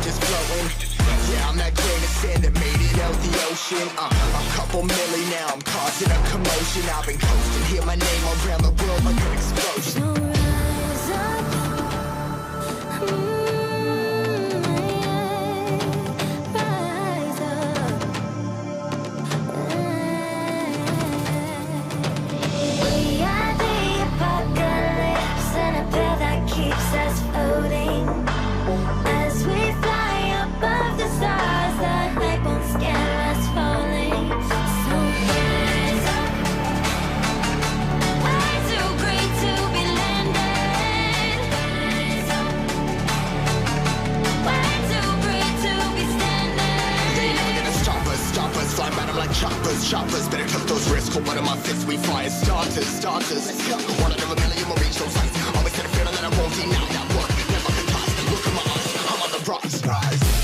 just floating. Yeah, I'm that grain of sand that made it out the ocean. A couple milli now, I'm causing a commotion. I've been coasting, hear my name around the world like an explosion. So rise up, rise up. We are the apocalypse, and a pill that keeps us floating. As we fly above the stars, the light won't scare us falling. So rise up. Way too great to be landed. Rise up. Way too great to be standing. They never gonna stop us, flying by them like choppers. Better took those risks, hold one of my fists, we fire starters. Let's go. One out of a million will reach those heights. Always had a feeling that I won't deny that work. Never can toss. Look at my eyes, I'm on the rise.